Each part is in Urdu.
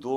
2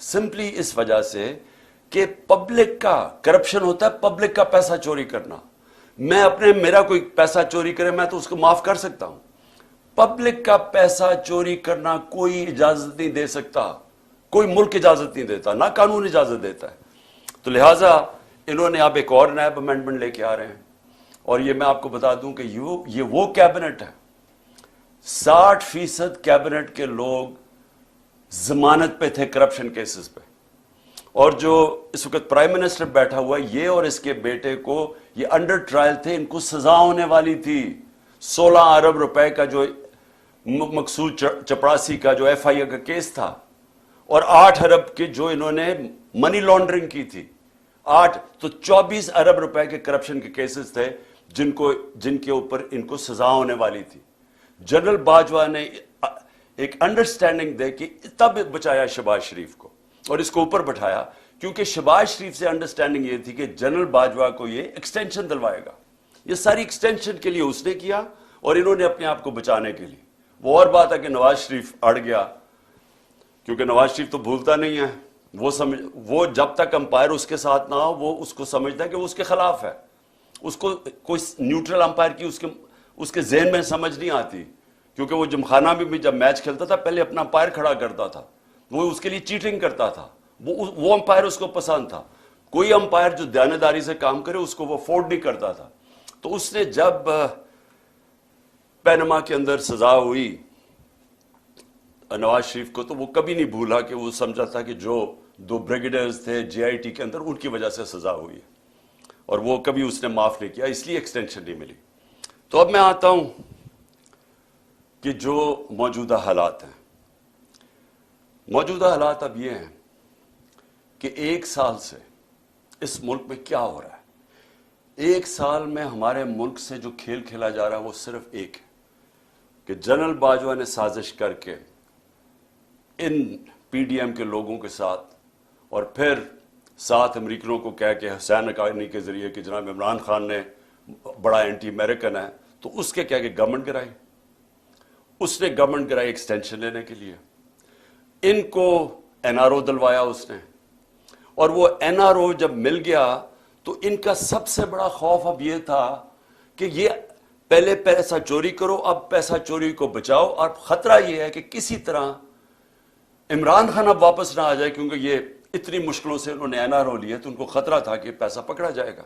سمپلی اس وجہ سے کہ پبلک کا کرپشن ہوتا ہے، پبلک کا پیسہ چوری کرنا. میرا کوئی پیسہ چوری کرے میں تو اس کو معاف کر سکتا ہوں. پبلک کا پیسہ چوری کرنا کوئی اجازت نہیں دے سکتا، کوئی ملک اجازت نہیں دیتا، نہ قانون اجازت دیتا ہے. تو لہٰذا انہوں نے اب ایک اور نیب امینڈمنٹ لے کے آ رہے ہیں، اور یہ میں آپ کو بتا دوں کہ یہ وہ کیبنٹ ہے، 60% کیبنٹ کے لوگ ضمانت پہ تھے کرپشن کیسز پہ. اور جو اس وقت پرائم منسٹر بیٹھا ہوا ہے، یہ اور اس کے بیٹے کو یہ انڈر ٹرائل تھے، ان کو سزا ہونے والی تھی. 16 ارب روپے کا جو مقصود چپراسی کا جو ایف آئی اے کا کیس تھا، اور 8 ارب کے جو انہوں نے منی لانڈرنگ کی تھی، 8 تو 24 ارب روپے کے کرپشن کے کیسز تھے جن کے اوپر ان کو سزا ہونے والی تھی. جنرل باجوہ نے ایک انڈرسٹینڈنگ دے کے تب بچایا شہباز شریف کو اور اس کو اوپر بٹھایا، کیونکہ شہباز شریف سے انڈرسٹینڈنگ یہ تھی کہ جنرل باجوہ کو یہ ایکسٹینشن دلوائے گا. یہ ساری ایکسٹینشن کے لیے اس نے کیا اور انہوں نے اپنے آپ کو بچانے کے لیے. وہ اور بات ہے کہ نواز شریف اڑ گیا، کیونکہ نواز شریف تو بھولتا نہیں ہے. وہ جب تک امپائر اس کے ساتھ نہ ہو وہ اس کو سمجھتا ہے کہ وہ اس کے خلاف ہے. اس کو کوئی نیوٹرل امپائر کی اس کے ذہن میں سمجھ نہیں آتی، کیونکہ وہ جمخانہ میں بھی جب میچ کھیلتا تھا پہلے اپنا امپائر کھڑا کرتا تھا، وہ اس کے لیے چیٹنگ کرتا تھا. وہ امپائر اس کو پسند تھا. کوئی امپائر جو دیانتداری سے کام کرے اس کو وہ افورڈ نہیں کرتا تھا. تو اس نے جب پینما کے اندر سزا ہوئی نواز شریف کو، تو وہ کبھی نہیں بھولا کہ وہ سمجھا تھا کہ جو 2 بریگیڈیئرز تھے جے آئی ٹی کے اندر ان کی وجہ سے سزا ہوئی ہے، اور وہ کبھی اس نے معاف نہیں کیا، اس لیے ایکسٹینشن نہیں ملی. تو اب میں آتا ہوں کہ جو موجودہ حالات ہیں. موجودہ حالات اب یہ ہیں کہ 1 سال سے اس ملک میں کیا ہو رہا ہے. 1 سال میں ہمارے ملک سے جو کھیل کھیلا جا رہا ہے وہ صرف ایک ہے کہ جنرل باجوہ نے سازش کر کے ان پی ڈی ایم کے لوگوں کے ساتھ اور پھر ساتھ امریکنوں کو کہہ کے حسین حقانی کے ذریعے کہ جناب عمران خان نے بڑا اینٹی امریکن ہے، تو اس کے کہہ کے گورنمنٹ گرائی. اس نے گورنمنٹ گرائی ایکسٹینشن لینے کے لیے. ان کو این آر او دلوایا اس نے، اور وہ این آر او جب مل گیا تو ان کا سب سے بڑا خوف اب یہ تھا کہ یہ پہلے پیسہ چوری کرو، اب پیسہ چوری کو بچاؤ. اور خطرہ یہ ہے کہ کسی طرح عمران خان اب واپس نہ آ جائے، کیونکہ یہ اتنی مشکلوں سے انہوں نے این آر او لیا تو ان کو خطرہ تھا کہ پیسہ پکڑا جائے گا.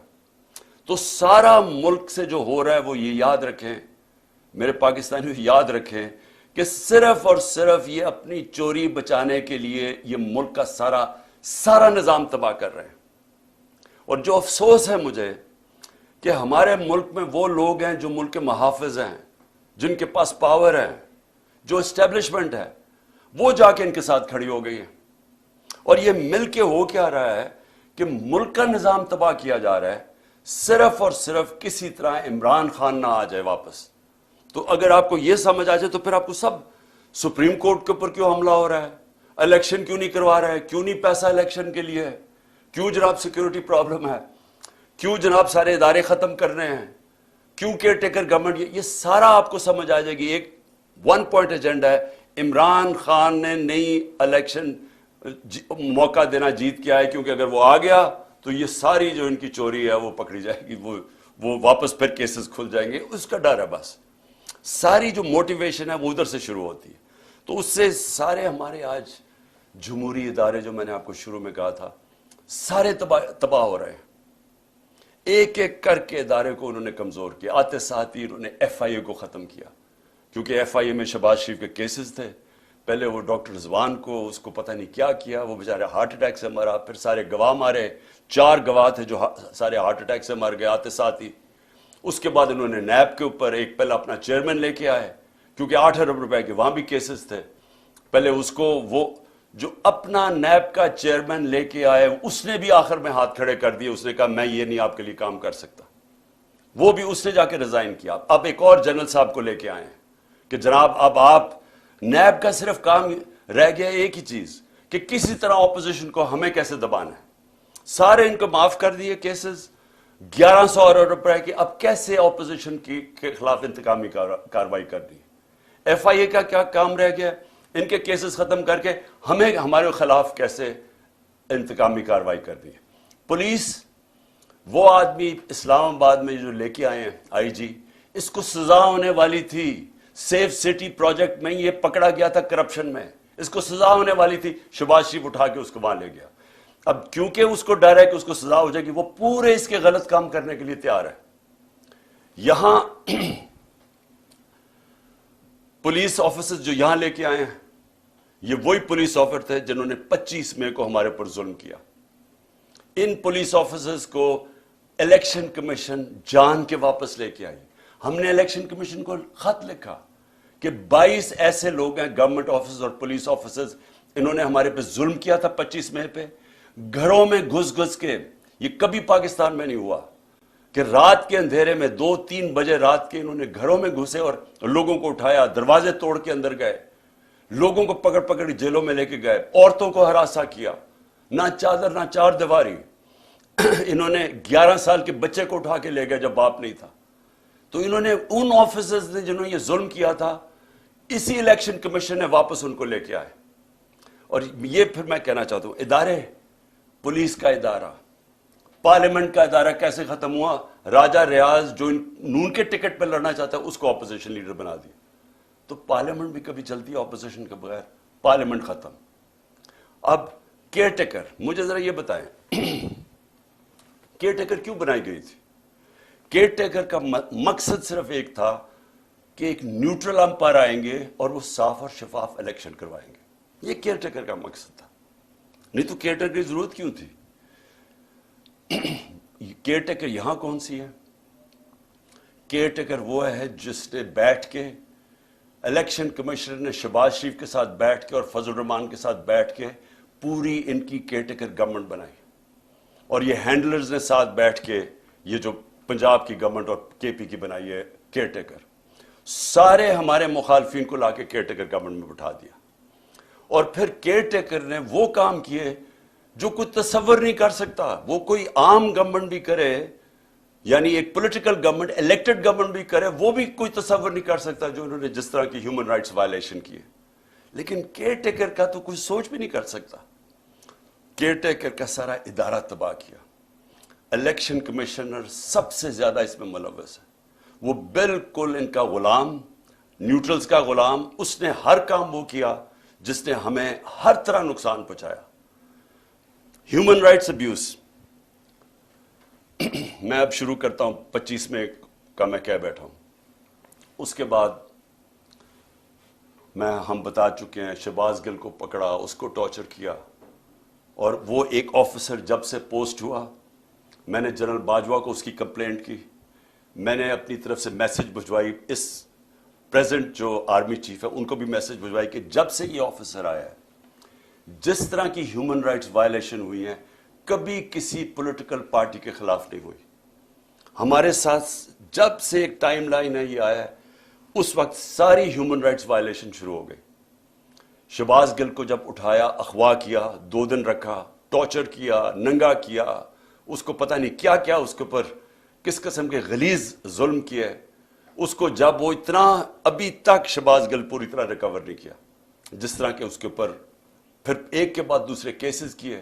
تو سارا ملک سے جو ہو رہا ہے وہ یہ یاد رکھیں، میرے پاکستانی یاد رکھیں کہ صرف اور صرف یہ اپنی چوری بچانے کے لیے یہ ملک کا سارا نظام تباہ کر رہے ہیں. اور جو افسوس ہے مجھے کہ ہمارے ملک میں وہ لوگ ہیں جو ملک کے محافظ ہیں، جن کے پاس پاور ہے، جو اسٹیبلشمنٹ ہے، وہ جا کے ان کے ساتھ کھڑی ہو گئی ہے. اور یہ مل کے ہو کیا رہا ہے کہ ملک کا نظام تباہ کیا جا رہا ہے، صرف اور صرف کسی طرح عمران خان نہ آ جائے واپس. تو اگر آپ کو یہ سمجھ آ جائے تو پھر آپ کو سب سپریم کورٹ کے اوپر کیوں حملہ ہو رہا ہے، الیکشن کیوں نہیں کروا رہا ہے، کیوں نہیں پیسہ الیکشن کے لیے ہے، کیوں جناب سیکیورٹی پرابلم ہے، کیوں جناب سارے ادارے ختم کرنے ہیں، کیوں کیئر ٹیکر گورنمنٹ، یہ سارا آپ کو سمجھ آ جائے گی. ایک 1 پوائنٹ ایجنڈا ہے، عمران خان نے نئی الیکشن موقع دینا جیت کے آئے، کیونکہ اگر وہ آ گیا تو یہ ساری جو ان کی چوری ہے وہ پکڑی جائے گی، وہ واپس پھر کیسز کھل جائیں گے. اس کا ڈر ہے. بس ساری جو موٹیویشن ہے وہ ادھر سے شروع ہوتی ہے. تو اس سے سارے ہمارے آج جمہوری ادارے جو میں نے آپ کو شروع میں کہا تھا سارے تباہ ہو رہے ہیں. ایک ایک کر کے ادارے کو انہوں نے کمزور کیا. آتے ساتھ ہی انہوں نے ایف آئی اے کو ختم کیا، کیونکہ ایف آئی اے میں شہباز شریف کے کیسز تھے. پہلے وہ ڈاکٹر رضوان کو اس کو پتہ نہیں کیا کیا، وہ بیچارے ہارٹ اٹیک سے مرا، پھر سارے گواہ مارے، 4 گواہ تھے جو سارے ہارٹ اٹیک سے مر گئے آتے ساتھ ہی. اس کے بعد انہوں نے نیب کے اوپر ایک پہلے اپنا چیئرمین لے کے آئے، کیونکہ 8 ارب روپے کے وہاں بھی کیسز تھے. پہلے اس کو وہ جو اپنا نیب کا چیئرمین لے کے آئے اس نے بھی آخر میں ہاتھ کھڑے کر دیے. اس نے کہا میں یہ نہیں آپ کے لیے کام کر سکتا. وہ بھی اس نے جا کے ریزائن کیا. اب ایک اور جنرل صاحب کو لے کے آئے ہیں کہ جناب اب آپ نیب کا صرف کام رہ گیا ایک ہی چیز کہ کسی طرح اپوزیشن کو ہمیں کیسے دبانا ہے. سارے ان کو معاف کر دیے کیسز 1100 ارب روپے کے. اب کیسے اپوزیشن کے خلاف انتقامی کارروائی کرنی ہے. ایف آئی اے کا کیا کام رہ گیا؟ ان کے کیسز ختم کر کے ہمیں ہمارے خلاف کیسے انتقامی کارروائی کرنی ہے. پولیس وہ آدمی اسلام آباد میں جو لے کے آئے ہیں آئی جی, اس کو سزا ہونے والی تھی. سیف سٹی پروجیکٹ میں یہ پکڑا گیا تھا کرپشن میں, اس کو سزا ہونے والی تھی. شہباز شریف اٹھا کے اس کو وہاں لے گیا. اب کیونکہ اس کو ڈر ہے کہ اس کو سزا ہو جائے گی, وہ پورے اس کے غلط کام کرنے کے لیے تیار ہے. یہاں پولیس آفیسرز جو یہاں لے کے آئے ہیں, یہ وہی پولیس آفیسر تھے جنہوں نے 25 مئی کو ہمارے پر ظلم کیا. ان پولیس آفیسرز کو الیکشن کمیشن جان کے واپس لے کے آئی. ہم نے الیکشن کمیشن کو خط لکھا کہ 22 ایسے لوگ ہیں گورنمنٹ آفیسرز اور پولیس آفیسرز, انہوں نے ہمارے پہ ظلم کیا تھا 25 مئی پہ. گھروں میں گھس گھس کے, یہ کبھی پاکستان میں نہیں ہوا کہ رات کے اندھیرے میں 2-3 بجے رات کے انہوں نے گھروں میں گھسے اور لوگوں کو اٹھایا, دروازے توڑ کے اندر گئے, لوگوں کو پکڑ پکڑ جیلوں میں لے کے گئے, عورتوں کو ہراساں کیا, نہ چادر نہ چار دیواری. انہوں نے 11 سال کے بچے کو اٹھا کے لے گئے جب باپ نہیں تھا. تو انہوں نے ان آفیسرز نے جنہوں نے یہ ظلم کیا تھا, اسی الیکشن کمیشن نے واپس ان کو لے کے آئے. اور یہ پھر میں کہنا چاہتا ہوں, ادارے, پولیس کا ادارہ, پارلیمنٹ کا ادارہ کیسے ختم ہوا؟ راجہ ریاض جو نون کے ٹکٹ پہ لڑنا چاہتا ہے اس کو اپوزیشن لیڈر بنا دیا. تو پارلیمنٹ بھی کبھی چلتی ہے اپوزیشن کے بغیر؟ پارلیمنٹ ختم. اب کیئر ٹیکر, مجھے ذرا یہ بتائیں کیئر ٹیکر کیوں بنائی گئی تھی؟ کیئر ٹیکر کا مقصد صرف ایک تھا کہ ایک نیوٹرل امپائر آئیں گے اور وہ صاف اور شفاف الیکشن کروائیں گے. یہ کیئر ٹیکر کا مقصد تھا. نہیں تو کیئر ٹیکر کی ضرورت کیوں تھی؟ کیئر ٹیکر یہاں کون سی ہے؟ کیئر ٹیکر وہ ہے جس نے بیٹھ کے, الیکشن کمشنر نے شہباز شریف کے ساتھ بیٹھ کے اور فضل الرحمان کے ساتھ بیٹھ کے پوری ان کی کیئر ٹیکر گورنمنٹ بنائی. اور یہ ہینڈلرز نے ساتھ بیٹھ کے یہ جو پنجاب کی گورنمنٹ اور کے پی کی بنائی ہے کیئر ٹیکر, سارے ہمارے مخالفین کو لا کے کیئر ٹیکر گورنمنٹ میں بٹھا دیا. اور پھر کیئر ٹیکر نے وہ کام کیے جو کوئی تصور نہیں کر سکتا. وہ کوئی عام گورنمنٹ بھی کرے, یعنی ایک پولیٹیکل گورنمنٹ, الیکٹڈ گورنمنٹ بھی کرے, وہ بھی کوئی تصور نہیں کر سکتا جو انہوں نے جس طرح کی ہیومن رائٹس وائلیشن کیے. لیکن کیئر ٹیکر کا تو کوئی سوچ بھی نہیں کر سکتا. کیئر ٹیکر کا سارا ادارہ تباہ کیا. الیکشن کمشنر سب سے زیادہ اس میں ملوث ہے. وہ بالکل ان کا غلام, نیوٹرلز کا غلام. اس نے ہر کام وہ کیا جس نے ہمیں ہر طرح نقصان پہنچایا. ہیومن رائٹس ابیوز, میں اب شروع کرتا ہوں 25 مئی کا میں کہہ بیٹھا ہوں. اس کے بعد ہم بتا چکے ہیں شہباز گل کو پکڑا, اس کو ٹارچر کیا. اور وہ ایک آفیسر جب سے پوسٹ ہوا, میں نے جنرل باجوہ کو اس کی کمپلینٹ کی, میں نے اپنی طرف سے میسج بھجوائی, اس پریزنٹ جو آرمی چیف ہے ان کو بھی میسج بھجوائی کہ جب سے یہ آفیسر آیا ہے جس طرح کی ہیومن رائٹس وائلیشن ہوئی ہیں کبھی کسی پولیٹیکل پارٹی کے خلاف نہیں ہوئی. ہمارے ساتھ جب سے ایک ٹائم لائن ہے یہ آیا ہے اس وقت ساری ہیومن رائٹس وائلیشن شروع ہو گئی. شہباز گل کو جب اٹھایا, اغوا کیا, 2 دن رکھا, ٹارچر کیا, ننگا کیا, اس کو پتہ نہیں کیا کیا اس کے اوپر کس قسم کے غلیظ ظلم کیے. اس کو جب وہ اتنا, ابھی تک شہباز گل پوری طرح ریکور نہیں کیا, جس طرح کہ اس کے اوپر پھر ایک کے بعد دوسرے کیسز کیے.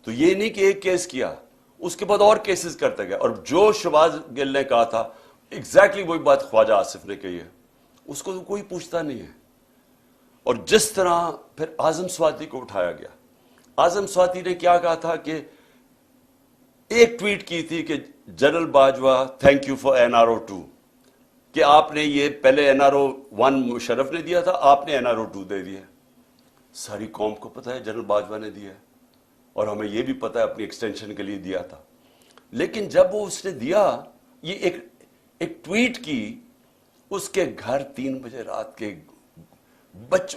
تو یہ نہیں کہ ایک کیس کیا, اس کے بعد اور کیسز کرتے گئے. اور جو شہباز گل نے کہا تھا ایگزیکٹلی وہی بات خواجہ آصف نے کہی ہے, اس کو تو کوئی پوچھتا نہیں ہے. اور جس طرح پھر اعظم سواتی کو اٹھایا گیا, اعظم سواتی نے کیا کہا تھا کہ ایک ٹویٹ کی تھی کہ general Bajwa thank you for NRO2, کہ آپ نے یہ پہلے NRO1 مشرف نے دیا تھا, آپ نے NRO2 دے دیا. ساری قوم کو پتہ ہے جنرل باجوہ نے دیا ہے, اور ہمیں یہ بھی پتہ ہے اپنی ایکسٹینشن کے لیے دیا تھا. لیکن جب وہ اس نے دیا, یہ ایک ٹویٹ کی, اس کے گھر 3 بجے رات کے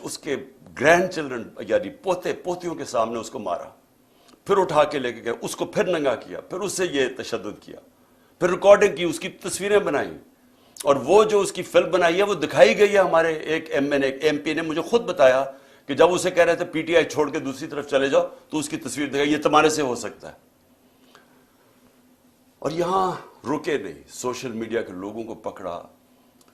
اس کے گرینڈ چلڈرن یعنی پوتے پوتیوں کے سامنے اس کو مارا, پھر اٹھا کے لے کے گئے, اس کو پھر ننگا کیا, پھر اس سے یہ تشدد کیا, پھر ریکارڈنگ کی, اس کی تصویریں بنائیں. اور وہ جو اس کی فلم بنائی ہے وہ دکھائی گئی ہے. ہمارے ایک MP نے مجھے خود بتایا کہ جب اسے کہہ رہے تھے PTI چھوڑ کے دوسری طرف چلے جاؤ تو اس کی تصویر دکھائی, یہ تمہارے سے ہو سکتا ہے. اور یہاں رکے نہیں, سوشل میڈیا کے لوگوں کو پکڑا,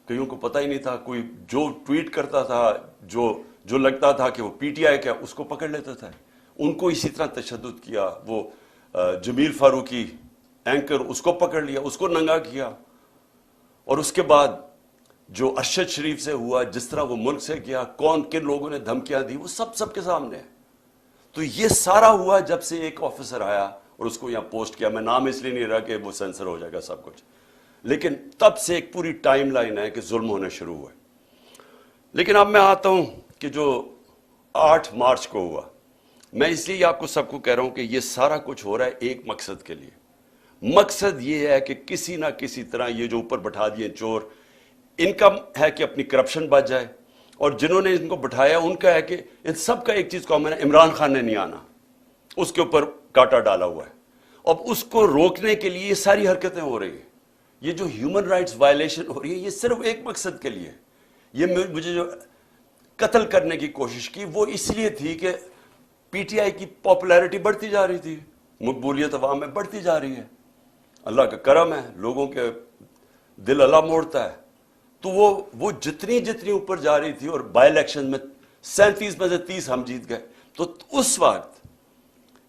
کئیوں کو پتہ ہی نہیں تھا. کوئی جو ٹویٹ کرتا تھا, جو لگتا تھا کہ وہ پی ٹی آئی کا, اس کو پکڑ لیتا تھا. ان کو اسی طرح تشدد کیا. وہ جمیل فاروقی اینکر, اس کو پکڑ لیا, اس کو ننگا کیا. اور اس کے بعد جو ارشد شریف سے ہوا, جس طرح وہ ملک سے کیا, کون کن لوگوں نے دھمکیاں دی, وہ سب کے سامنے ہے. تو یہ سارا ہوا جب سے ایک آفیسر آیا اور اس کو یہاں پوسٹ کیا. میں نام اس لیے نہیں رہا کہ وہ سینسر ہو جائے گا سب کچھ, لیکن تب سے ایک پوری ٹائم لائن ہے کہ ظلم ہونے شروع ہوئے. لیکن اب میں آتا ہوں کہ جو 8 مارچ کو ہوا, میں اس لیے آپ کو سب کو کہہ رہا ہوں کہ یہ سارا کچھ ہو رہا ہے ایک مقصد کے لیے. مقصد یہ ہے کہ کسی نہ کسی طرح یہ جو اوپر بٹھا دیے چور, ان کا ہے کہ اپنی کرپشن بچ جائے, اور جنہوں نے ان کو بٹھایا ان کا ہے کہ ان سب کا ایک چیز کامن ہے, عمران خان نے نہیں آنا, اس کے اوپر کاٹا ڈالا ہوا ہے. اب اس کو روکنے کے لیے یہ ساری حرکتیں ہو رہی ہیں. یہ جو ہیومن رائٹس وائلیشن ہو رہی ہے, یہ صرف ایک مقصد کے لیے. یہ مجھے جو قتل کرنے کی کوشش کی وہ اس لیے تھی کہ پی ٹی آئی کی پاپولیرٹی بڑھتی جا رہی تھی, مقبولیت عوام میں بڑھتی جا رہی ہے. اللہ کا کرم ہے, لوگوں کے دل اللہ موڑتا ہے. تو وہ جتنی اوپر جا رہی تھی, اور بائی الیکشن میں 37 میں سے 30 ہم جیت گئے. تو اس وقت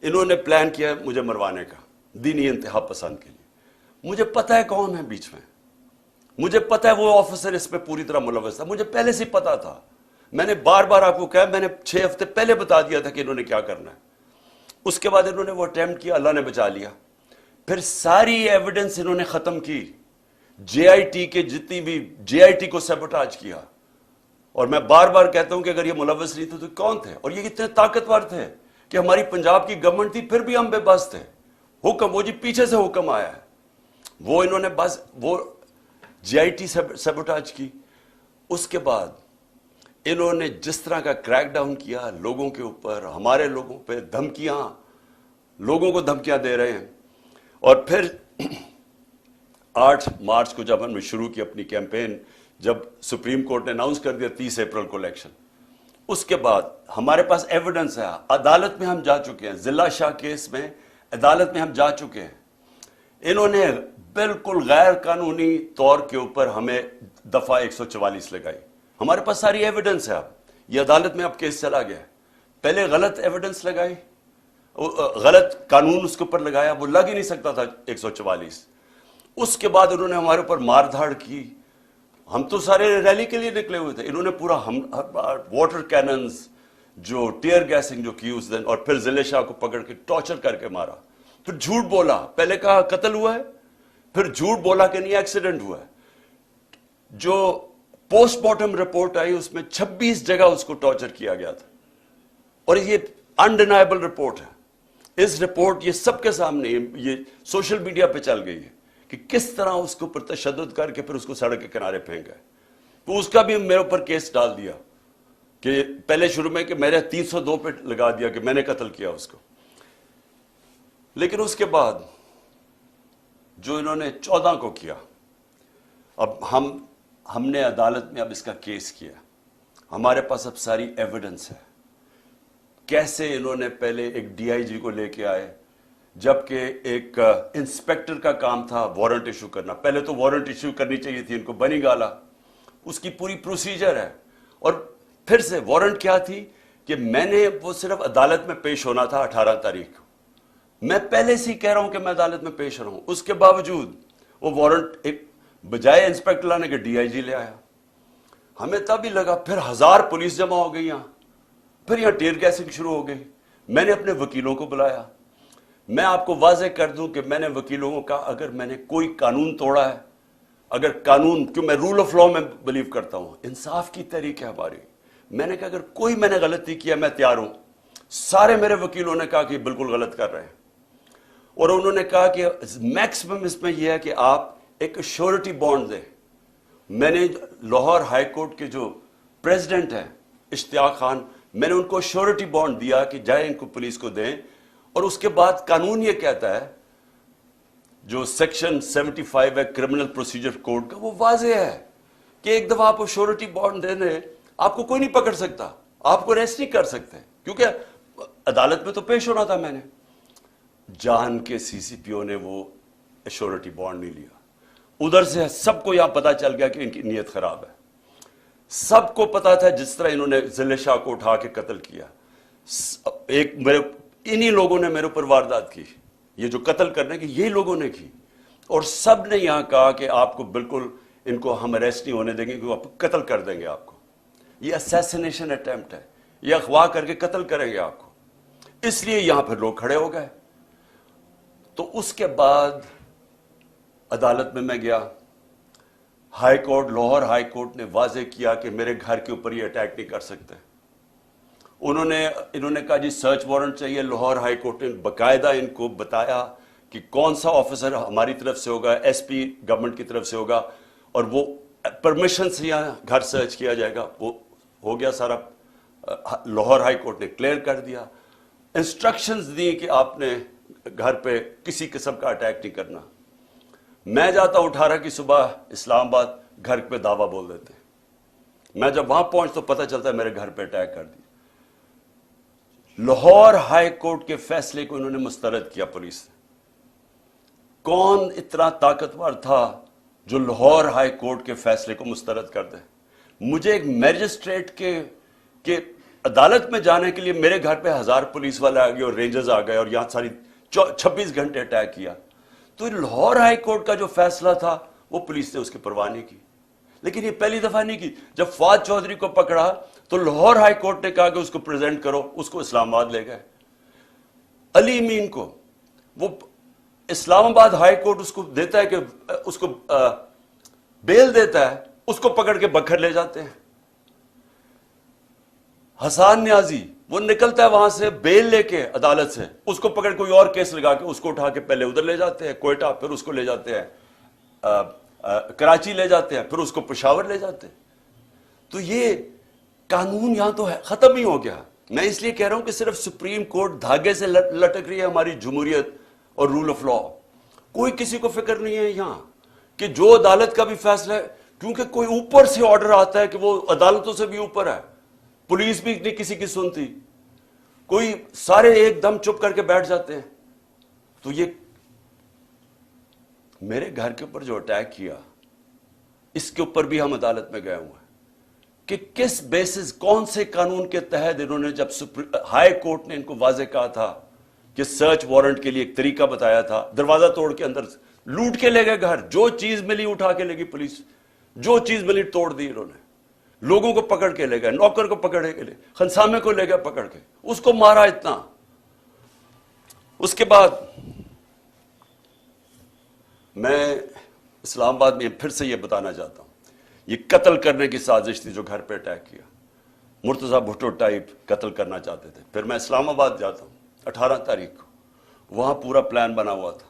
انہوں نے پلان کیا مجھے مروانے کا, دینی انتہا پسند کے لیے. مجھے پتہ ہے کون ہے بیچ میں, مجھے پتہ ہے وہ آفیسر اس پہ پوری طرح ملوث تھا, مجھے پہلے سے پتا تھا. میں نے بار آپ کو کہا, میں نے 6 ہفتے پہلے بتا دیا تھا کہ انہوں نے کیا کرنا ہے. اس کے بعد انہوں نے وہ اٹیمپٹ کیا, اللہ نے بچا لیا. پھر ساری ایویڈنس انہوں نے ختم کی, جے آئی ٹی کے جتنی بھی جے آئی ٹی کو سیبوٹاج کیا. اور میں بار کہتا ہوں کہ اگر یہ ملوث نہیں تھے تو کون تھے؟ اور یہ اتنے طاقتور تھے کہ ہماری پنجاب کی گورنمنٹ تھی, پھر بھی ہم بے بس تھے. حکم وہ جی پیچھے سے حکم آیا ہے, وہ انہوں نے بس وہ جے آئی ٹی سیبوٹاج کی. اس کے بعد انہوں نے جس طرح کا کریک ڈاؤن کیا لوگوں کے اوپر, ہمارے لوگوں پہ دھمکیاں, لوگوں کو دھمکیاں دے رہے ہیں. اور پھر 8 مارچ کو جب ہم نے شروع کی اپنی کیمپین, جب سپریم کورٹ نے اناؤنس کر دیا 30 اپریل کو الیکشن, اس کے بعد ہمارے پاس ایویڈنس ہے, عدالت میں ہم جا چکے ہیں, ضلع شاہ کیس میں عدالت میں ہم جا چکے ہیں. انہوں نے بالکل غیر قانونی طور کے اوپر ہمیں دفعہ 144 لگائی. ہمارے پاس ساری ایویڈنس ہے. اب یہ عدالت میں اب کیس چلا گیا. پہلے غلط ایویڈنس لگائی, غلط قانون اس کے اوپر لگایا, وہ لگ ہی نہیں سکتا تھا 144. اس کے بعد انہوں نے ہمارے اوپر مار دھاڑ کی. ہم تو سارے ریلی کے لیے نکلے ہوئے تھے, انہوں نے پورا واٹر کیننز, جو ٹیئر گیسنگ جو کی اس دن, اور پھر ضلع شاہ کو پکڑ کے ٹارچر کر کے مارا. پھر جھوٹ بولا, پہلے کہا قتل ہوا ہے, پھر جھوٹ بولا کہ نہیں ایکسیڈنٹ ہوا ہے. جو پوسٹ مارٹم رپورٹ آئی اس میں 26 جگہ اس کو ٹارچر کیا گیا تھا, اور یہ انڈینائبل رپورٹ ہے. اس رپورٹ یہ سب کے سامنے, یہ سوشل میڈیا پہ چل گئی ہے کہ کس طرح اس کے اوپر تشدد کر کے پھر اس کو سڑک کے کنارے پھینک گئے. تو اس کا بھی میرے اوپر کیس ڈال دیا کہ پہلے شروع میں کہ میرے 302 پہ لگا دیا کہ میں نے قتل کیا اس کو. لیکن اس کے بعد جو انہوں نے 14 کو کیا, اب ہم نے عدالت میں اب اس کا کیس کیا, ہمارے پاس اب ساری ایویڈنس ہے. کیسے انہوں نے پہلے ایک ڈی آئی جی کو لے کے آئے, جبکہ ایک انسپیکٹر کا کام تھا وارنٹ ایشو کرنا. پہلے تو وارنٹ ایشو کرنی چاہیے تھی ان کو, بنی گالا, اس کی پوری پروسیجر ہے. اور پھر سے وارنٹ کیا تھی کہ میں نے وہ صرف عدالت میں پیش ہونا تھا 18 تاریخ کو. میں پہلے سے ہی کہہ رہا ہوں کہ میں عدالت میں پیش رہا ہوں, اس کے باوجود وہ وارنٹ ایک بجائے انسپیکٹر لانے کے ڈی آئی جی لے آیا. ہمیں تب ہی لگا, پھر 1000 پولیس جمع ہو گئی یہاں, پھر یہاں ٹیئر گیسنگ شروع ہو گئی. میں نے اپنے وکیلوں کو بلایا. میں آپ کو واضح کر دوں کہ میں نے وکیلوں کو کہا اگر میں نے کوئی قانون توڑا ہے, اگر قانون, کیوں میں رول آف لا میں بلیو کرتا ہوں, انصاف کی تحریک ہے ہماری, میں نے کہا اگر کوئی میں نے غلطی کیا میں تیار ہوں. سارے میرے وکیلوں نے کہا کہ بالکل غلط کر رہے ہیں, اور انہوں نے کہا کہ میکسیمم اس میں یہ ہے کہ آپ ایک شیورٹی بانڈ دیں. میں نے لاہور ہائی کورٹ کے جو پریزیڈنٹ ہیں اشتیاق خان, میں نے ان کو شیورٹی بانڈ دیا کہ جائیں ان کو پولیس کو دیں. اور اس کے بعد قانون یہ کہتا ہے, جو سیکشن 75 ہے کرمنل پروسیجر کوڈ کا, وہ واضح ہے کہ ایک دفعہ آپ کو شیورٹی بانڈ دے دیں, آپ کو کوئی نہیں پکڑ سکتا, آپ کو ریسٹ نہیں کر سکتے, کیونکہ عدالت میں تو پیش ہونا تھا. میں نے جان کے سی سی پی او نے وہ ایشورٹی بانڈ نہیں لیا. ادھر سے سب کو یہاں پتا چل گیا کہ ان کی نیت خراب ہے. سب کو پتا تھا جس طرح انہوں نے ضلع شاہ کو اٹھا کے قتل کیا. انہی لوگوں نے میرے اوپر واردات کی, یہ جو قتل کرنے کی یہی لوگوں نے کی. اور سب نے یہاں کہا کہ آپ کو بالکل ان کو ہم اریسٹ نہیں ہونے دیں گے, کیونکہ قتل کر دیں گے آپ کو. یہ اسیسینیشن اٹیمپٹ ہے, یہ اغوا کر کے قتل کریں گے آپ کو. اس لیے یہاں پھر لوگ کھڑے ہو گئے. تو اس کے بعد عدالت میں گیا. High court, Lahore high court نے واضح کیا کہ میرے گھر کے اوپر یہ اٹیک نہیں کر سکتے. انہوں نے کہا جی سرچ وارنٹ چاہیے. لاہور ہائی کورٹ نے باقاعدہ ان کو بتایا کہ کون سا آفیسر ہماری طرف سے ہوگا, ایس پی گورنمنٹ کی طرف سے ہوگا, اور وہ پرمیشن سے یہاں گھر سرچ کیا جائے گا. وہ ہو گیا سارا. لاہور ہائی کورٹ نے کلیئر کر دیا, انسٹرکشنز دی کہ آپ نے گھر پہ کسی قسم کا اٹیک نہیں کرنا. میں جاتا ہوں 18 کی صبح اسلام آباد, گھر پہ دعویٰ بول دیتے ہیں. میں جب وہاں پہنچ تو پتہ چلتا ہے میرے گھر پہ اٹیک کر دیا. لاہور ہائی کورٹ کے فیصلے کو انہوں نے مسترد کیا پولیس نے. کون اتنا طاقتور تھا جو لاہور ہائی کورٹ کے فیصلے کو مسترد کر دے؟ مجھے ایک میجسٹریٹ کے عدالت میں جانے کے لیے میرے گھر پہ 1000 پولیس والے آ گئے اور رینجرز آ گئے اور یہاں ساری 26 گھنٹے اٹیک کیا. تو لاہور ہائی کورٹ کا جو فیصلہ تھا وہ پولیس نے اس کی پرواہ نہیں کی. لیکن یہ پہلی دفعہ نہیں کی. جب فواد چودھری کو پکڑا تو لاہور ہائی کورٹ نے کہا کہ اس کو پریزنٹ کرو, اس کو اسلام آباد لے گئے. علی امین کو وہ اسلام آباد ہائی کورٹ اس کو دیتا ہے کہ اس کو بیل دیتا ہے, اس کو پکڑ کے بکھر لے جاتے ہیں. حسان نیازی وہ نکلتا ہے وہاں سے بیل لے کے عدالت سے, اس کو پکڑ کوئی اور کیس لگا کے اس کو اٹھا کے پہلے ادھر لے جاتے ہیں کوئٹہ, پھر اس کو لے جاتے ہیں کراچی لے جاتے ہیں, پھر اس کو پشاور لے جاتے ہیں. تو یہ قانون یہاں تو ہے ختم ہی ہو گیا. میں اس لیے کہہ رہا ہوں کہ صرف سپریم کورٹ دھاگے سے لٹک رہی ہے ہماری جمہوریت اور رول آف لا. کوئی کسی کو فکر نہیں ہے یہاں کہ جو عدالت کا بھی فیصلہ ہے, کیونکہ کوئی اوپر سے آرڈر آتا ہے کہ وہ عدالتوں سے بھی اوپر ہے. پولیس بھی نہیں کسی کی سنتی, کوئی سارے ایک دم چپ کر کے بیٹھ جاتے ہیں. تو یہ میرے گھر کے اوپر جو اٹیک کیا, اس کے اوپر بھی ہم عدالت میں گئے ہوئے ہیں کہ کس بیسس, کون سے قانون کے تحت انہوں نے, جب ہائی کورٹ نے ان کو واضح کہا تھا کہ سرچ وارنٹ کے لیے ایک طریقہ بتایا تھا, دروازہ توڑ کے اندر لوٹ کے لے گئے گھر, جو چیز ملی اٹھا کے لے گئی پولیس, جو چیز ملی توڑ دی انہوں نے, لوگوں کو پکڑ کے لے گئے, نوکر کو پکڑ کے لے, خنسامے کو لے گئے پکڑ کے, اس کو مارا اتنا. اس کے بعد میں اسلام آباد میں پھر سے یہ بتانا چاہتا ہوں, یہ قتل کرنے کی سازش تھی جو گھر پہ اٹیک کیا. مرتضیٰ بھٹو ٹائپ قتل کرنا چاہتے تھے. پھر میں اسلام آباد جاتا ہوں 18 تاریخ کو, وہاں پورا پلان بنا ہوا تھا.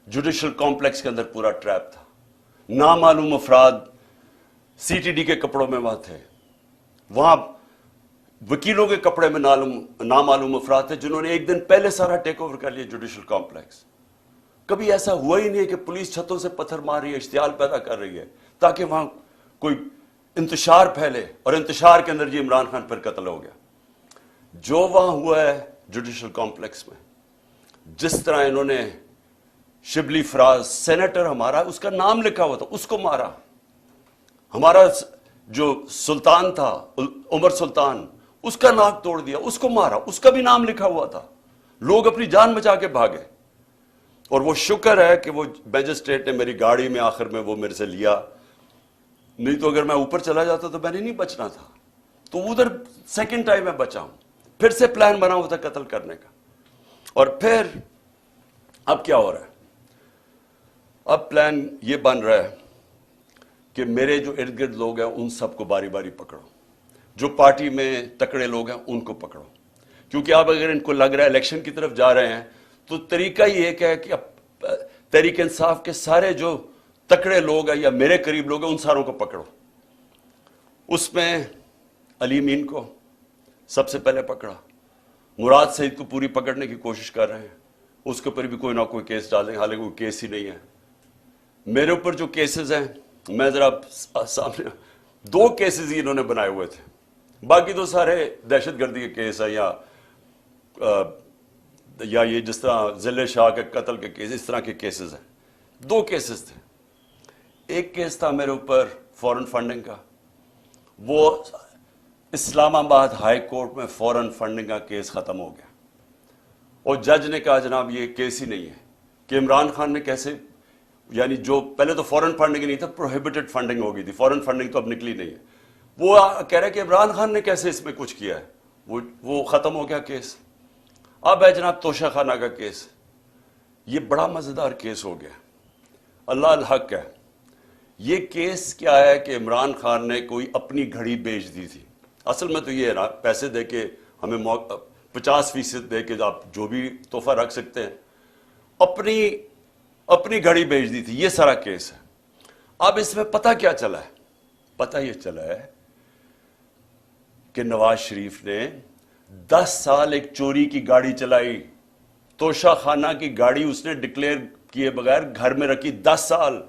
جوڈیشل کمپلیکس کے اندر پورا ٹریپ تھا. نامعلوم افراد سی ٹی ڈی کے کپڑوں میں وہاں تھے, وہاں وکیلوں کے کپڑے میں نامعلوم افراد تھے جنہوں نے ایک دن پہلے سارا ٹیک اوور کر لیا جوڈیشل کمپلیکس. کبھی ایسا ہوا ہی نہیں ہے کہ پولیس چھتوں سے پتھر مار رہی ہے, اشتعال پیدا کر رہی ہے تاکہ وہاں کوئی انتشار پھیلے, اور انتشار کے اندر یہ عمران خان پر قتل ہو گیا. جو وہاں ہوا ہے جوڈیشل کمپلیکس میں, جس طرح انہوں نے شبلی فراز سینیٹر ہمارا, اس کا نام لکھا ہوا تھا, اس کو مارا. ہمارا جو سلطان تھا عمر سلطان, اس کا ناک توڑ دیا, اس کو مارا, اس کا بھی نام لکھا ہوا تھا. لوگ اپنی جان بچا کے بھاگے. اور وہ شکر ہے کہ وہ میجسٹریٹ نے میری گاڑی میں آخر میں وہ میرے سے لیا, نہیں تو اگر میں اوپر چلا جاتا تو میں نے نہیں بچنا تھا. تو ادھر سیکنڈ ٹائم میں بچا ہوں. پھر سے پلان بنا ہوا تھا قتل کرنے کا. اور پھر اب کیا ہو رہا ہے, اب پلان یہ بن رہا ہے کہ میرے جو ارد گرد لوگ ہیں ان سب کو باری باری پکڑو, جو پارٹی میں تکڑے لوگ ہیں ان کو پکڑو. کیونکہ اب اگر ان کو لگ رہا ہے الیکشن کی طرف جا رہے ہیں تو طریقہ ہی ایک ہے کہ اب تحریک انصاف کے سارے جو تکڑے لوگ ہیں یا میرے قریب لوگ ہیں ان ساروں کو پکڑو. اس میں علی امین کو سب سے پہلے پکڑا, مراد سعید کو پوری پکڑنے کی کوشش کر رہے ہیں, اس کے اوپر بھی کوئی نہ کوئی کیس ڈالیں, حالانکہ کوئی کیس ہی نہیں ہے. میرے اوپر جو کیسز ہیں, میں ذرا سامنے 2 کیسز ہی انہوں نے بنائے ہوئے تھے, باقی تو سارے دہشت گردی کے کیس ہیں یا یہ جس طرح ضلع شاہ کے قتل کے کیس, اس طرح کے کیسز ہیں. 2 کیسز تھے. ایک کیس تھا میرے اوپر فورن فنڈنگ کا، وہ اسلام آباد ہائی کورٹ میں فورن فنڈنگ کا کیس ختم ہو گیا، اور جج نے کہا جناب یہ کیس ہی نہیں ہے کہ عمران خان نے کیسے، یعنی جو پہلے تو فورن فنڈنگ نہیں تھا، پروہیبٹڈ فنڈنگ ہو گئی تھی، فورن فنڈنگ تو اب نکلی نہیں ہے، وہ کہہ رہے کہ عمران خان نے کیسے اس میں کچھ کیا ہے، وہ ختم ہو گیا کیس۔ اب ہے جناب توشہ خانہ کا کیس، یہ بڑا مزیدار کیس ہو گیا، اللہ الحق ہے۔ یہ کیس کیا ہے کہ عمران خان نے کوئی اپنی گھڑی بیچ دی تھی، اصل میں تو یہ ہے نا، پیسے دے کے ہمیں 50% دے کے آپ جو بھی تحفہ رکھ سکتے ہیں، اپنی گھڑی بیچ دی تھی، یہ سارا کیس ہے۔ اب اس میں پتہ کیا چلا ہے؟ پتہ یہ چلا ہے کہ نواز شریف نے 10 سال ایک چوری کی گاڑی چلائی، توشہ خانہ کی گاڑی اس نے ڈکلیئر کیے بغیر گھر میں رکھی 10 سال۔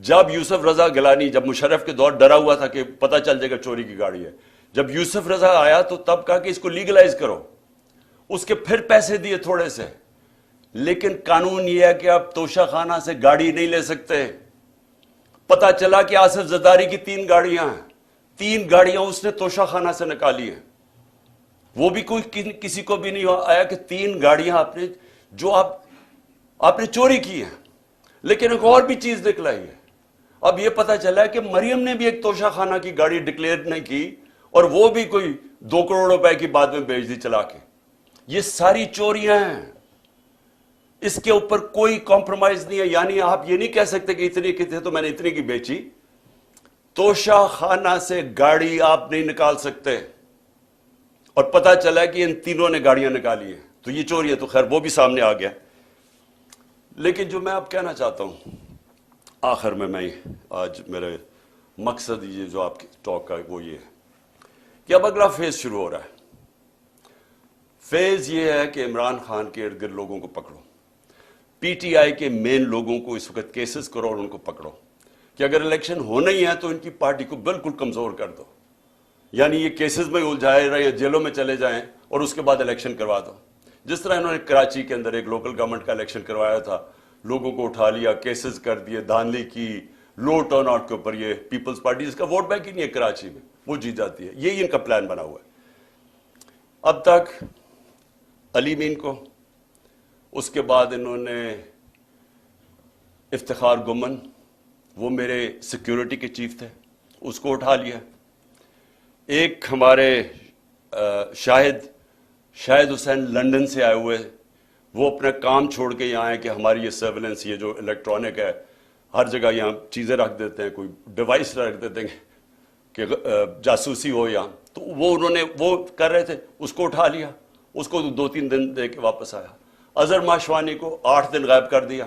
جب یوسف رضا گیلانی، جب مشرف کے دور ڈرا ہوا تھا کہ پتہ چل جائے گا چوری کی گاڑی ہے، جب یوسف رضا آیا تو تب کہا کہ اس کو لیگلائز کرو، اس کے پھر پیسے دیے تھوڑے سے، لیکن قانون یہ ہے کہ آپ توشہ خانہ سے گاڑی نہیں لے سکتے۔ پتہ چلا کہ آصف زرداری کی 3 گاڑیاں ہیں، 3 گاڑیاں اس نے توشہ خانہ سے نکالی ہیں، وہ بھی کوئی کسی کو بھی نہیں آیا کہ 3 گاڑیاں آپ نے جو آپ نے چوری کی ہیں۔ لیکن ایک اور بھی چیز نکلائی ہے، اب یہ پتہ چلا ہے کہ مریم نے بھی ایک توشہ خانہ کی گاڑی ڈکلیئر نہیں کی، اور وہ بھی کوئی 2 کروڑ روپے کی بعد میں بیچ دی چلا کے۔ یہ ساری چوریاں ہیں، اس کے اوپر کوئی کمپرومائز نہیں ہے، یعنی آپ یہ نہیں کہہ سکتے کہ اتنی کی تھے تو میں نے اتنی کی بیچی۔ توشہ خانہ سے گاڑی آپ نہیں نکال سکتے، اور پتہ چلا کہ ان تینوں نے گاڑیاں نکالی ہیں، تو یہ چوری ہے، تو خیر وہ بھی سامنے آ گیا۔ لیکن جو میں اب کہنا چاہتا ہوں آخر میں آج میرے مقصد یہ جو آپ کی ٹاک کا وہ یہ ہے کہ اب اگلا فیز شروع ہو رہا ہے۔ فیز یہ ہے کہ عمران خان کے ارد گرد لوگوں کو پکڑو، پی ٹی آئی کے مین لوگوں کو اس وقت کیسز کرو اور ان کو پکڑو کہ اگر الیکشن ہونا ہی ہے تو ان کی پارٹی کو بالکل کمزور کر دو، یعنی یہ کیسز میں الجھائے رہے، جیلوں میں چلے جائیں اور اس کے بعد الیکشن کروا دو۔ جس طرح انہوں نے کراچی کے اندر ایک لوکل گورنمنٹ کا الیکشن کروایا تھا، لوگوں کو اٹھا لیا، کیسز کر دیے، دھاندلی کی، لو ٹرن آؤٹ کے اوپر، یہ پیپلز پارٹی جس کا ووٹ بینک ہی نہیں ہے کراچی میں، وہ جیت جاتی ہے، یہی ان کا پلان بنا ہوا ہے۔ اب تک علی مین کو، اس کے بعد انہوں نے افتخار گمن، وہ میرے سیکیورٹی کے چیف تھے، اس کو اٹھا لیا۔ ایک ہمارے شاہد حسین لندن سے آئے ہوئے، وہ اپنا کام چھوڑ کے یہاں آئے کہ ہماری یہ سرویلنس، یہ جو الیکٹرانک ہے، ہر جگہ یہاں چیزیں رکھ دیتے ہیں، کوئی ڈیوائس رکھ دیتے ہیں کہ جاسوسی ہو یہاں، تو وہ انہوں نے وہ کر رہے تھے، اس کو اٹھا لیا، اس کو 2-3 دن دے کے واپس آیا۔ اظہر ماشوانی کو 8 دن غائب کر دیا،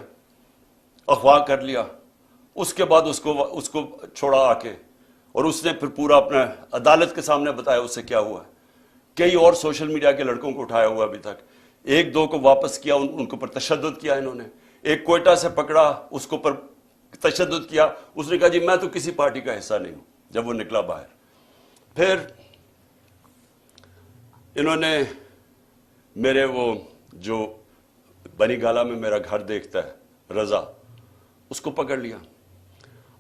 اغوا کر لیا، اس کے بعد اس کو چھوڑا آ کے، اور اس نے پھر پورا اپنا عدالت کے سامنے بتایا اس سے کیا ہوا ہے۔ کئی اور سوشل میڈیا کے لڑکوں کو اٹھایا ہوا ابھی تک، 1-2 کو واپس کیا، ان کے اوپر تشدد کیا انہوں نے۔ ایک کوئٹہ سے پکڑا، اس کے اوپر تشدد کیا، اس نے کہا جی میں تو کسی پارٹی کا حصہ نہیں ہوں، جب وہ نکلا باہر۔ پھر انہوں نے میرے وہ جو بنی گالا میں میرا گھر دیکھتا ہے رضا، اس کو پکڑ لیا۔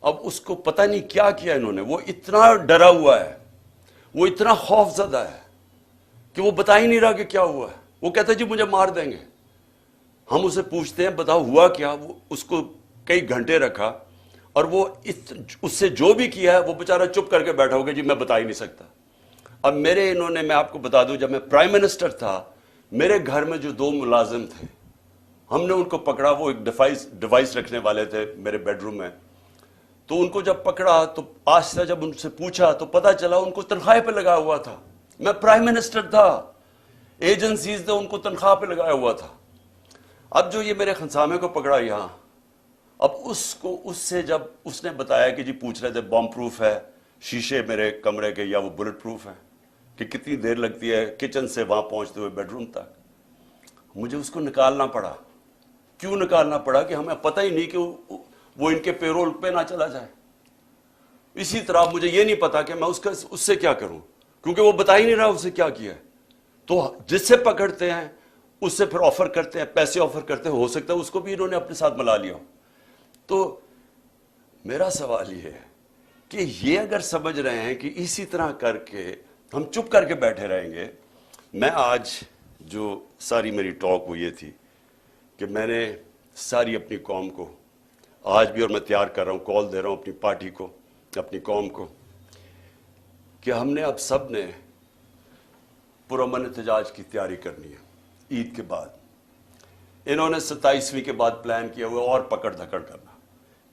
اب اس کو پتہ نہیں کیا کیا انہوں نے، وہ اتنا ڈرا ہوا ہے، وہ اتنا خوف زدہ ہے کہ وہ بتا ہی نہیں رہا کہ کیا ہوا ہے۔ وہ کہتا ہے جی مجھے مار دیں گے۔ ہم اسے پوچھتے ہیں بتاؤ ہوا کیا، وہ اس کو کئی گھنٹے رکھا، اور وہ اس سے جو بھی کیا ہے وہ بیچارہ چپ کر کے بیٹھا ہوگا جی میں بتا ہی نہیں سکتا۔ اب میں آپ کو بتا دوں، جب میں پرائم منسٹر تھا، میرے گھر میں جو 2 ملازم تھے، ہم نے ان کو پکڑا، وہ ایک ڈیوائس رکھنے والے تھے میرے بیڈ روم میں، تو ان کو جب پکڑا تو آہستہ جب ان سے پوچھا تو پتہ چلا ان کو تنخواہ پہ لگا ہوا تھا۔ میں پرائم منسٹر تھا، ایجنسیز نے ان کو تنخواہ پہ لگایا ہوا تھا۔ اب جو یہ میرے خنسامے کو پکڑا یہاں، اب اس سے جب اس نے بتایا کہ جی پوچھ رہے تھے بم پروف ہے شیشے میرے کمرے کے یا وہ بلٹ پروف ہے، کہ کتنی دیر لگتی ہے کچن سے وہاں پہنچتے ہوئے بیڈ روم تک، مجھے اس کو نکالنا پڑا۔ کیوں نکالنا پڑا؟ کہ ہمیں پتہ ہی نہیں کہ وہ ان کے پیرول پہ نہ چلا جائے۔ اسی طرح مجھے یہ نہیں پتا کہ میں اس سے کیا کروں، کیونکہ وہ بتا ہی نہیں رہا اسے کیا کیا ہے۔ تو جس سے پکڑتے ہیں اس سے پھر آفر کرتے ہیں، پیسے آفر کرتے ہیں، ہو سکتا ہے اس کو بھی انہوں نے اپنے ساتھ ملا لیا ہو۔ تو میرا سوال یہ ہے کہ یہ اگر سمجھ رہے ہیں کہ اسی طرح کر کے ہم چپ کر کے بیٹھے رہیں گے. میں آج جو ساری میری ٹاک وہ یہ تھی کہ میں نے ساری اپنی قوم کو آج بھی، اور میں تیار کر رہا ہوں، کال دے رہا ہوں اپنی پارٹی کو، اپنی قوم کو، کہ ہم نے اب سب نے پرامن احتجاج کی تیاری کرنی ہے عید کے بعد. انہوں نے 27ویں کے بعد پلان کیا ہوا اور پکڑ دھکڑ کرنا.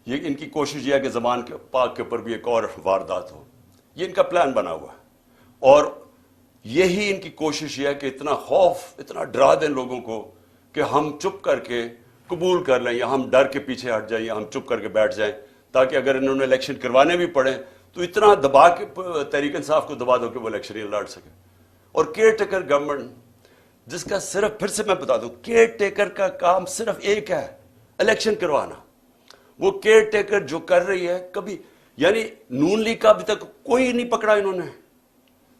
یہ ان کی کوشش یہ ہے کہ زمان کے پاک کے اوپر بھی ایک اور واردات ہو. یہ ان کا پلان بنا ہوا ہے، اور یہی ان کی کوشش یہ ہے کہ اتنا خوف، اتنا ڈرا دیں لوگوں کو کہ ہم چپ کر کے قبول کر لیں، یا ہم ڈر کے پیچھے ہٹ جائیں، یا ہم چپ کر کے بیٹھ جائیں، تاکہ اگر انہوں نے الیکشن کروانے بھی پڑے تو اتنا دبا کے تحریک انصاف کو دبا دو کہ وہ الیکشن ہی لڑ سکے. اور کیئر ٹیکر گورنمنٹ، جس کا صرف، پھر سے میں بتا دوں، کیئر ٹیکر کا کام صرف ایک ہے، الیکشن کروانا. وہ کیئر ٹیکر جو کر رہی ہے، کبھی یعنی نون لیگ کا ابھی تک کوئی نہیں پکڑا انہوں نے.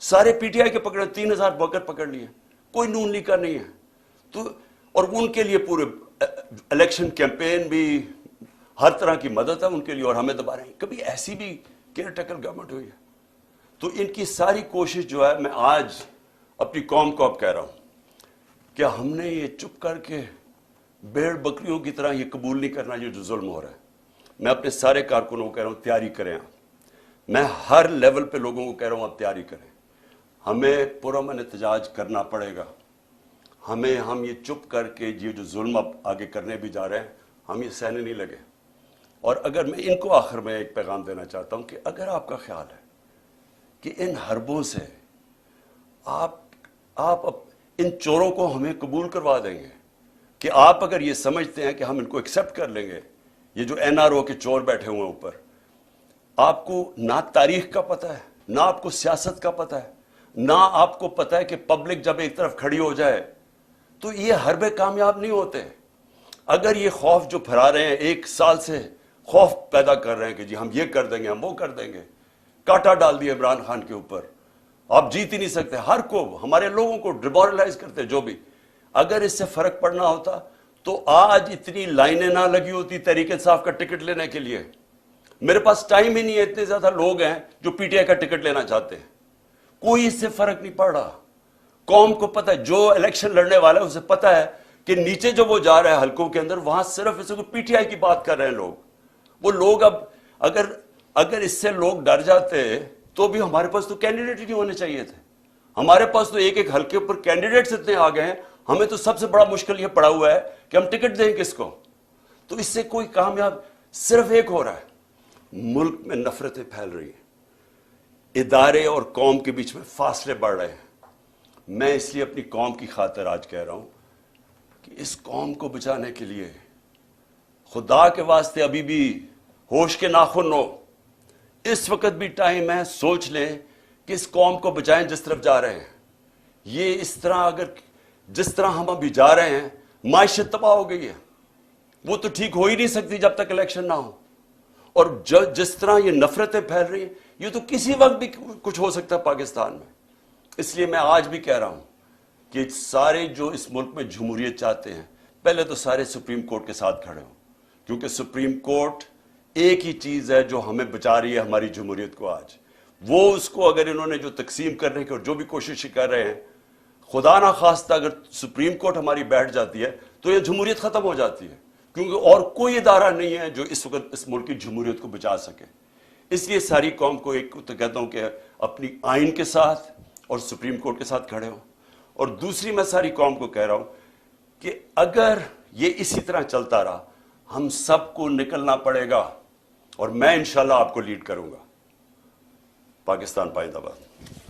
سارے پی ٹی آئی کے پکڑے، 3000 ورکر پکڑ لیے، کوئی نون لیگ کا نہیں ہے. تو اور ان کے لیے پورے الیکشن کیمپین بھی، ہر طرح کی مدد ہے ان کے لیے، اور ہمیں دبا رہے ہیں. کبھی ایسی بھی کیئر ٹیکر گورنمنٹ ہوئی ہے؟ تو ان کی ساری کوشش جو ہے، میں آج اپنی قوم کو اب کہہ رہا ہوں کہ ہم نے یہ چپ کر کے بھیڑ بکریوں کی طرح یہ قبول نہیں کرنا یہ جو ظلم ہو رہا ہے. میں اپنے سارے کارکنوں کو کہہ رہا ہوں تیاری کریں. میں ہر لیول پہ لوگوں کو کہہ رہا ہوں آپ تیاری کریں. ہمیں پرامن احتجاج کرنا پڑے گا. ہم یہ چپ کر کے یہ جو ظلم اب آگے کرنے بھی جا رہے ہیں، ہم یہ سہنے نہیں لگے. اور اگر میں ان کو آخر میں ایک پیغام دینا چاہتا ہوں کہ اگر آپ کا خیال ہے کہ ان حربوں سے آپ ان چوروں کو ہمیں قبول کروا دیں گے، کہ آپ اگر یہ سمجھتے ہیں کہ ہم ان کو ایکسیپٹ کر لیں گے، یہ جو این آر او کے چور بیٹھے ہوئے ہیں اوپر، آپ کو نہ تاریخ کا پتہ ہے، نہ آپ کو سیاست کا پتہ ہے، نہ آپ کو پتہ ہے کہ پبلک جب ایک طرف کھڑی ہو جائے تو یہ حربے کامیاب نہیں ہوتے. اگر یہ خوف جو پھیلا رہے ہیں، 1 سال سے خوف پیدا کر رہے ہیں کہ جی ہم یہ کر دیں گے، ہم وہ کر دیں گے، کاٹا ڈال دیا عمران خان کے اوپر، آپ جیت ہی نہیں سکتے، ہر کو، ہمارے لوگوں کو ڈیمورلائز کرتے جو بھی. اگر اس سے فرق پڑنا ہوتا تو آج اتنی لائنیں نہ لگی ہوتی تحریک انصاف کا ٹکٹ لینے کے لیے. میرے پاس ٹائم ہی نہیں ہے، اتنے زیادہ لوگ ہیں جو پی ٹی آئی کا ٹکٹ لینا چاہتے ہیں. کوئی اس سے فرق نہیں پڑ رہا. قوم کو پتہ ہے، جو الیکشن لڑنے والا ہے اسے پتہ ہے کہ نیچے جو وہ جا رہا ہے حلقوں کے اندر، وہاں صرف اسے پی ٹی آئی کی بات کر رہے ہیں لوگ. وہ لوگ اب اگر اس سے لوگ ڈر جاتے تو بھی ہمارے پاس تو کینڈیڈیٹ ہی نہیں ہونے چاہیے تھے. ہمارے پاس تو ایک ایک حلقے پر کینڈیڈیٹس اتنے آ گئے ہیں. ہمیں تو سب سے بڑا مشکل یہ پڑا ہوا ہے کہ ہم ٹکٹ دیں کس کو. تو اس سے کوئی کامیاب صرف ایک ہو رہا ہے، ملک میں نفرتیں پھیل رہی ہیں، ادارے اور قوم کے بیچ میں فاصلے بڑھ رہے ہیں. میں اس لیے اپنی قوم کی خاطر آج کہہ رہا ہوں کہ اس قوم کو بچانے کے لیے خدا کے واسطے ابھی بھی ہوش کے ناخن ہو. اس وقت بھی ٹائم ہے، سوچ لیں کہ اس قوم کو بچائیں جس طرف جا رہے ہیں. یہ اس طرح اگر جس طرح ہم ابھی جا رہے ہیں، معیشت تباہ ہو گئی ہے، وہ تو ٹھیک ہو ہی نہیں سکتی جب تک الیکشن نہ ہو. اور جس طرح یہ نفرتیں پھیل رہی ہیں، یہ تو کسی وقت بھی کچھ ہو سکتا ہے پاکستان میں. اس لیے میں آج بھی کہہ رہا ہوں کہ سارے جو اس ملک میں جمہوریت چاہتے ہیں، پہلے تو سارے سپریم کورٹ کے ساتھ کھڑے ہوں، کیونکہ سپریم کورٹ ایک ہی چیز ہے جو ہمیں بچا رہی ہے ہماری جمہوریت کو آج. وہ اس کو اگر انہوں نے جو تقسیم کرنے کی اور جو بھی کوشش کر رہے ہیں، خدا نہ خواستہ اگر سپریم کورٹ ہماری بیٹھ جاتی ہے تو یہ جمہوریت ختم ہو جاتی ہے، کیونکہ اور کوئی ادارہ نہیں ہے جو اس وقت اس ملک کی جمہوریت کو بچا سکے. اس لیے ساری قوم کو ایک تو کہتا ہوں کہ اپنی آئین کے ساتھ اور سپریم کورٹ کے ساتھ کھڑے ہوں. اور دوسری میں ساری قوم کو کہہ رہا ہوں کہ اگر یہ اسی طرح چلتا رہا، ہم سب کو نکلنا پڑے گا، اور میں انشاءاللہ آپ کو لیڈ کروں گا. پاکستان پائندہ باد.